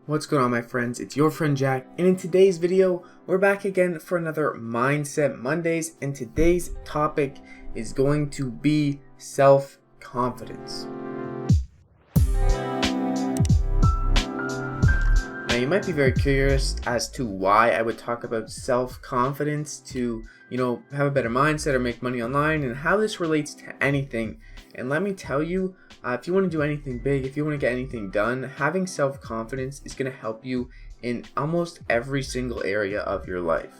What's going on, my friends? It's your friend Jack, and in today's video we're back again for another Mindset Mondays, and today's topic is going to be self-confidence. Now you might be very curious as to why I would talk about self-confidence to, have a better mindset or make money online, and how this relates to anything. And let me tell you, if you want to do anything big, if you want to get anything done, having self-confidence is going to help you in almost every single area of your life.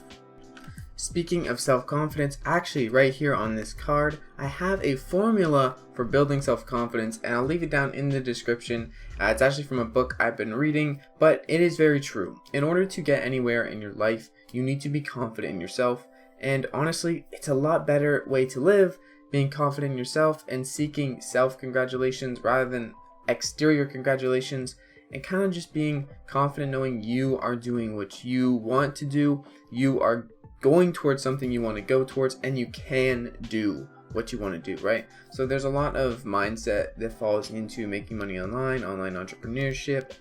Speaking of self-confidence, actually right here on this card, I have a formula for building self-confidence, and I'll leave it down in the description. It's actually from a book I've been reading, but it is very true. In order to get anywhere in your life, you need to be confident in yourself, and honestly, it's a lot better way to live, being confident in yourself and seeking self-congratulations rather than exterior congratulations, and kind of just being confident knowing you are doing what you want to do, you are going towards something you want to go towards, and you can do what you want to do, right? So there's a lot of mindset that falls into making money online entrepreneurship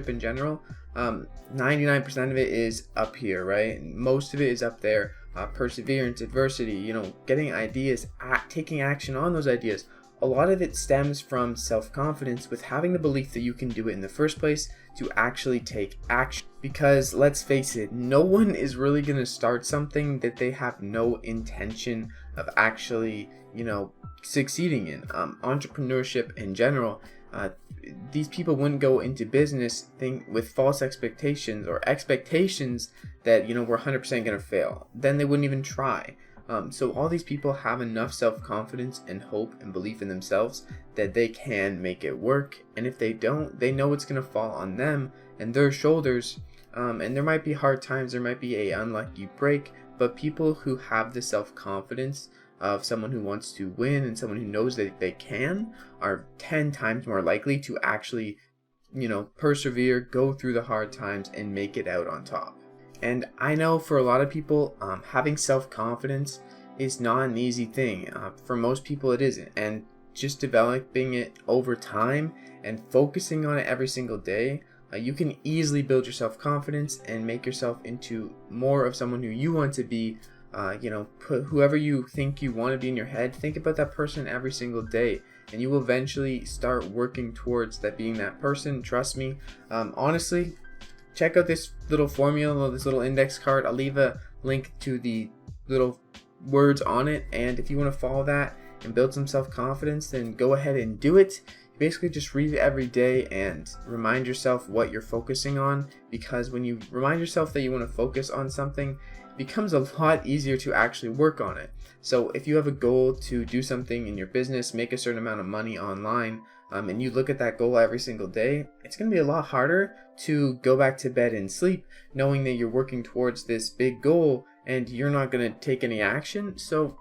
in general. 99% of it is up here, right? Most of it is up there. Perseverance, adversity, getting ideas, taking action on those ideas. A lot of it stems from self-confidence, with having the belief that you can do it in the first place, to actually take action. Because let's face it, no one is really going to start something that they have no intention of actually, succeeding in. Entrepreneurship in general, these people wouldn't go into business with false expectations or expectations that, we're 100% going to fail. Then they wouldn't even try. So all these people have enough self-confidence and hope and belief in themselves that they can make it work. And if they don't, they know it's going to fall on them and their shoulders. And there might be hard times, there might be an unlucky break, but people who have the self-confidence of someone who wants to win and someone who knows that they can are 10 times more likely to actually, persevere, go through the hard times, and make it out on top. And I know for a lot of people, having self-confidence is not an easy thing. For most people it isn't. And just developing it over time and focusing on it every single day, you can easily build your self-confidence and make yourself into more of someone who you want to be. Put whoever you think you want to be in your head, think about that person every single day, and you will eventually start working towards that, being that person. Trust me. Honestly, check out this little formula, this little index card. I'll leave a link to the little words on it, and if you want to follow that and build some self-confidence, then go ahead and do it. Basically just read it every day and remind yourself what you're focusing on, because when you remind yourself that you want to focus on something, it becomes a lot easier to actually work on it. So if you have a goal to do something in your business, make a certain amount of money online, and you look at that goal every single day, it's going to be a lot harder to go back to bed and sleep knowing that you're working towards this big goal and you're not going to take any action. So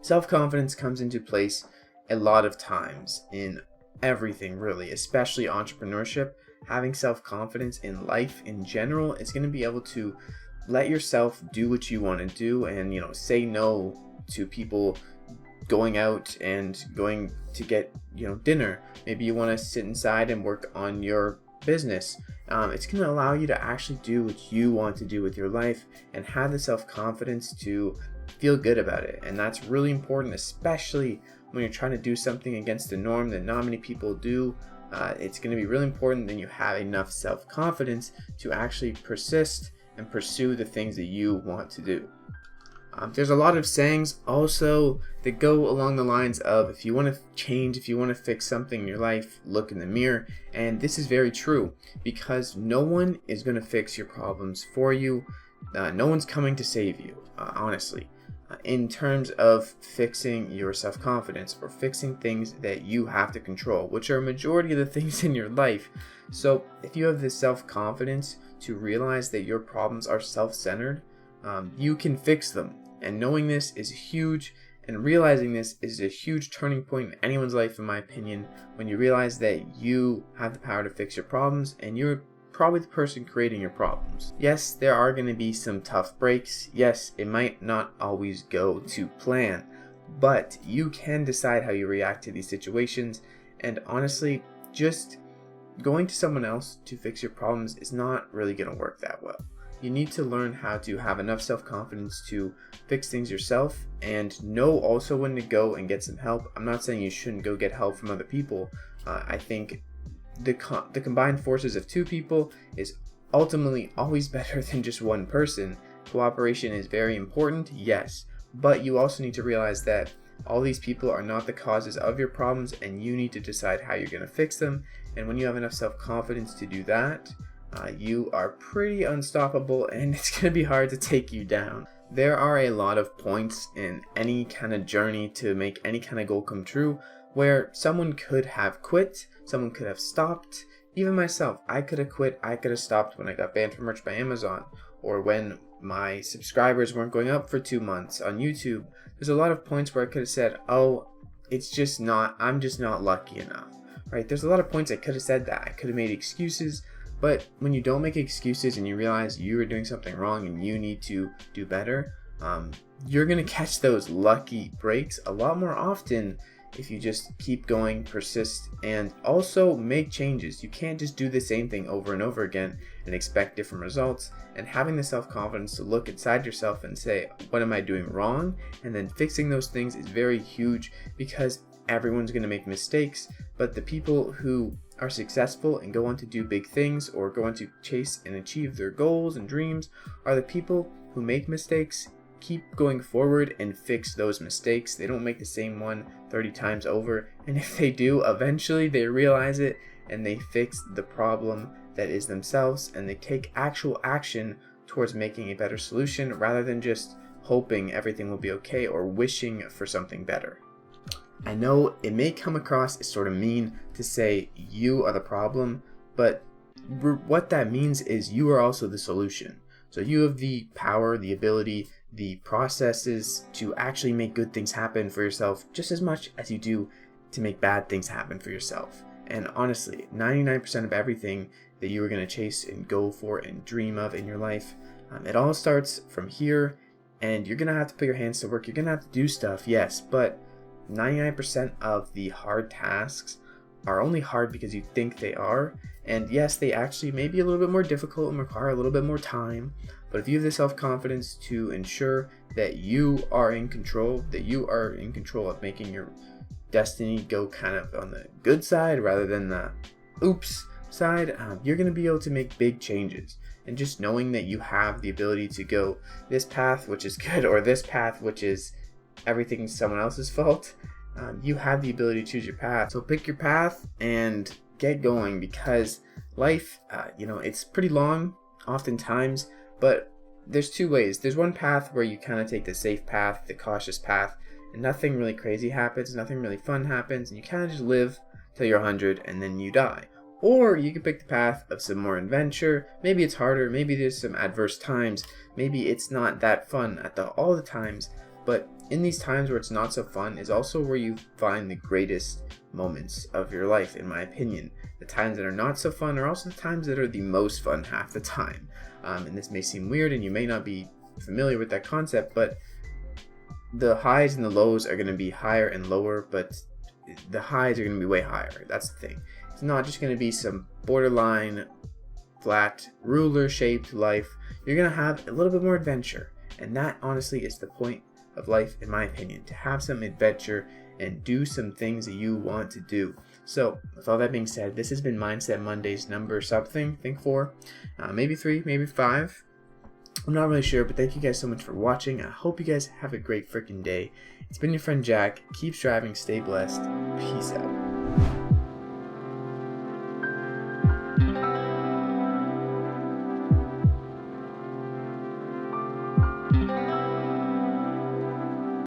self-confidence comes into place a lot of times in everything, really, especially entrepreneurship. Having self-confidence in life in general is going to be able to let yourself do what you want to do, and say no to people going out and going to get dinner. Maybe you want to sit inside and work on your business. It's going to allow you to actually do what you want to do with your life and have the self-confidence to feel good about it. And that's really important, especially when you're trying to do something against the norm that not many people do. It's going to be really important that you have enough self-confidence to actually persist and pursue the things that you want to do. There's a lot of sayings also that go along the lines of, if you want to change, if you want to fix something in your life, look in the mirror. And this is very true, because no one is going to fix your problems for you. No one's coming to save you, honestly. In terms of fixing your self-confidence or fixing things that you have to control, which are a majority of the things in your life. So if you have this self-confidence to realize that your problems are self-centered, you can fix them. And knowing this is huge, and realizing this is a huge turning point in anyone's life, in my opinion, when you realize that you have the power to fix your problems and you're probably the person creating your problems. Yes, there are going to be some tough breaks. Yes, it might not always go to plan, but you can decide how you react to these situations. And honestly, just going to someone else to fix your problems is not really going to work that well. You need to learn how to have enough self-confidence to fix things yourself and know also when to go and get some help. I'm not saying you shouldn't go get help from other people. I think the combined forces of two people is ultimately always better than just one person. Cooperation is very important, yes, but you also need to realize that all these people are not the causes of your problems, and you need to decide how you're going to fix them. And when you have enough self-confidence to do that, you are pretty unstoppable, and it's going to be hard to take you down. There are a lot of points in any kind of journey to make any kind of goal come true where someone could have quit, someone could have stopped. Even myself, I could have quit, I could have stopped when I got banned from merch by Amazon, or when my subscribers weren't going up for 2 months on YouTube. There's a lot of points where I could have said, oh, I'm just not lucky enough, right? There's a lot of points I could have said that. I could have made excuses, but when you don't make excuses and you realize you are doing something wrong and you need to do better, you're going to catch those lucky breaks a lot more often if you just keep going, persist, and also make changes. You can't just do the same thing over and over again and expect different results. And having the self-confidence to look inside yourself and say, what am I doing wrong? And then fixing those things is very huge, because everyone's going to make mistakes, but the people who are successful and go on to do big things or go on to chase and achieve their goals and dreams are the people who make mistakes, keep going forward and fix those mistakes. They don't make the same one 30 times over, and if they do, eventually they realize it and they fix the problem that is themselves, and they take actual action towards making a better solution rather than just hoping everything will be okay or wishing for something better. I know it may come across as sort of mean to say you are the problem, but what that means is you are also the solution. So you have the power, the ability, the processes to actually make good things happen for yourself just as much as you do to make bad things happen for yourself. And honestly, 99% of everything that you are going to chase and go for and dream of in your life, it all starts from here, and you're going to have to put your hands to work. You're going to have to do stuff, yes, but 99% of the hard tasks are only hard because you think they are. And yes, they actually may be a little bit more difficult and require a little bit more time. But if you have the self-confidence to ensure that you are in control, of making your destiny go kind of on the good side rather than the oops side, you're going to be able to make big changes. And just knowing that you have the ability to go this path, which is good, or this path, which is everything someone else's fault, you have the ability to choose your path. So pick your path and get going, because life, it's pretty long oftentimes, but there's two ways. There's one path where you kind of take the safe path, the cautious path, and nothing really crazy happens, nothing really fun happens, and you kind of just live till you're 100 and then you die. Or you can pick the path of some more adventure. Maybe it's harder, maybe there's some adverse times, maybe it's not that fun all the times, but in these times where it's not so fun is also where you find the greatest moments of your life, in my opinion. The times that are not so fun are also the times that are the most fun half the time. And this may seem weird and you may not be familiar with that concept, but the highs and the lows are going to be higher and lower, but the highs are going to be way higher. That's the thing. It's not just going to be some borderline, flat, ruler-shaped life. You're going to have a little bit more adventure. And that, honestly, is the point of life, in my opinion, to have some adventure and do some things that you want to do. So, with all that being said, this has been Mindset Mondays number something, I think 4, maybe 3, maybe 5. I'm not really sure, but thank you guys so much for watching. I hope you guys have a great freaking day. It's been your friend Jack. Keep striving, stay blessed. Peace out.